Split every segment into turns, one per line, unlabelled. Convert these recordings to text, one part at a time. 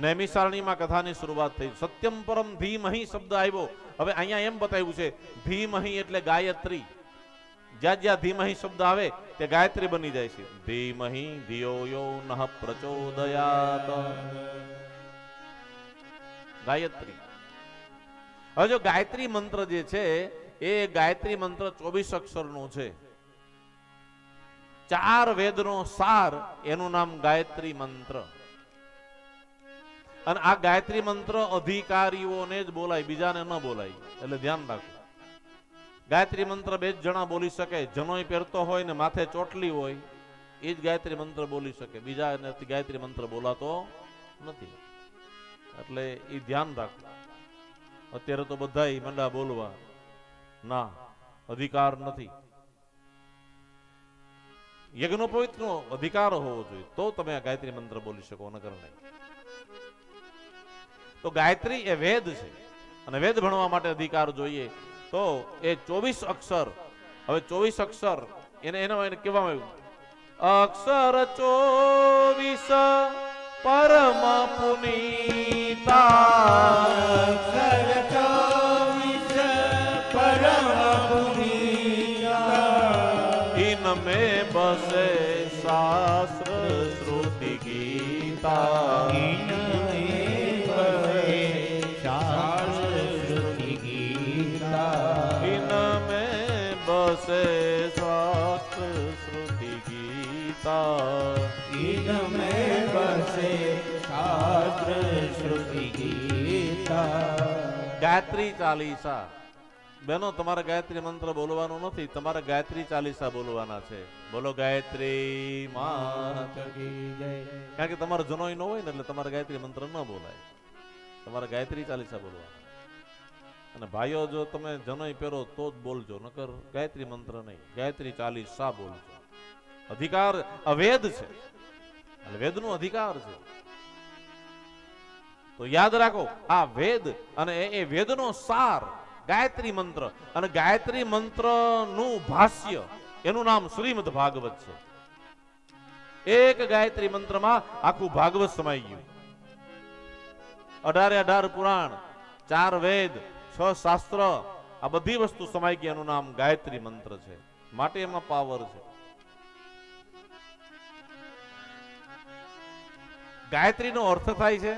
નૈમિષારણીમાં કથાની શરૂઆત થઈ. સત્યમ પરમ ધીમહી શબ્દ આવ્યો. હવે અહીંયા એમ બતાવ્યું છે ધીમહી એટલે ગાયત્રી. જ્યાં જ્યાં ધીમહી શબ્દ આવે તે ગાયત્રી બની જાય છે. ધીમહી ધિયો યો નઃ પ્રચોદયાત, ગાયત્રી. હવે જો ગાયત્રી મંત્ર જે છે એ ગાયત્રી મંત્ર 24 અક્ષરનો છે. 4 વેદનો સાર એનું નામ ગાયત્રી મંત્ર. અને આ ગાયત્રી મંત્ર અધિકારીઓને જ બોલાય, બીજાને ન બોલાય, એટલે ધ્યાન રાખો. ગાયત્રી મંત્ર 2 જ જણા બોલી શકે. જનોય પહેરતો હોય ને માથે ચોટલી હોય એ જ ગાયત્રી મંત્ર બોલી શકે, બીજા ગાયત્રી મંત્ર બોલાતો નથી. એટલે એ ધ્યાન રાખો. અત્યારે તો બધા મંડા બોલવા, ના, અધિકાર નથી. યજ્ઞોપવિતનો અધિકાર હોવો જોઈએ તો તમે આ ગાયત્રી મંત્ર બોલી શકો, નકર નહીં. તો ગાયત્રી એ વેદ છે અને વેદ ભણવા માટે અધિકાર જોઈએ. તો એ 24 અક્ષર, હવે 24 અક્ષર એને કહેવામાં આવ્યું અક્ષર 24 પરમ પુનીતા,
અક્ષર 24 પરમ પુનીતા,
ઇનમે બસે શાસ્ત્ર શ્રુતિ ગીતા,
ઇનમે બસે શાસ્ત્ર શ્રુતિ ગીતા,
ઇનમે બસે શાસ્ત્ર શ્રુતિ ગીતા,
ઇનમે બસે શાસ્ત્ર શ્રુતિ ગીતા.
ગાયત્રી ચાલીસા. બહેનો, તમારે ગાયત્રી મંત્ર બોલવાનું નથી, તમારે ગાયત્રી ચાલીસા બોલવાના છે. બોલો ગાયત્રી માત કી જય. કારણ કે તમારો જનોય ન હોય ને એટલે તમારે ગાયત્રી મંત્ર ન બોલાય, તમારે ગાયત્રી ચાલીસા બોલવાના. અને ભાઈઓ, જો તમે જનોય પહેરો તો જ બોલજો, નકર ગાયત્રી મંત્ર નહીં, ગાયત્રી ચાલીસા બોલજો. અધિકાર અવેદ છે, એટલે વેદનો અધિકાર છે. તો યાદ રાખો, આ વેદ અને એ વેદનો સાર ગાયત્રી મંત્ર. અને ગાયત્રી મંત્ર નું ભાષ્ય એનું નામ શ્રીમદ ભાગવત છે. એક ગાયત્રી મંત્રમાં આખું ભાગવત સમાઈ ગયું. 18 પુરાણ, 4 વેદ, 6 શાસ્ત્ર, આ બધી વસ્તુ સમાઈ ગઈ. એનું નામ ગાયત્રી મંત્ર છે. માટે એમાં પાવર છે. ગાયત્રીનો અર્થ થાય છે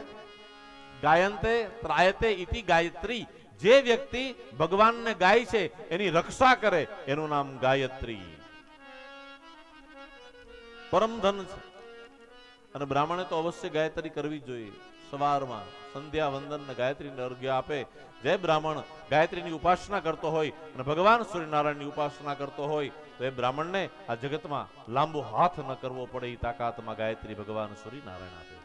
ગાયંતે ત્રાયતે ઇતિ ગાયત્રી. જે વ્યક્તિ ભગવાનને ગાય છે એની રક્ષા કરે એનું નામ ગાયત્રી. પરમધન છે. અને બ્રાહ્મણે તો અવશ્ય ગાયત્રી કરવી જોઈએ. સવારમાં સંધ્યા વંદન ને ગાયત્રીને અર્ઘ્ય આપે. જે બ્રાહ્મણ ગાયત્રીની ઉપાસના કરતો હોય અને ભગવાન સૂર્યનારાયણની ઉપાસના કરતો હોય તો એ બ્રાહ્મણને આ જગતમાં લાંબો હાથ ન કરવો પડે એ તાકાતમાં ગાયત્રી ભગવાન સૂર્યનારાયણ આપે.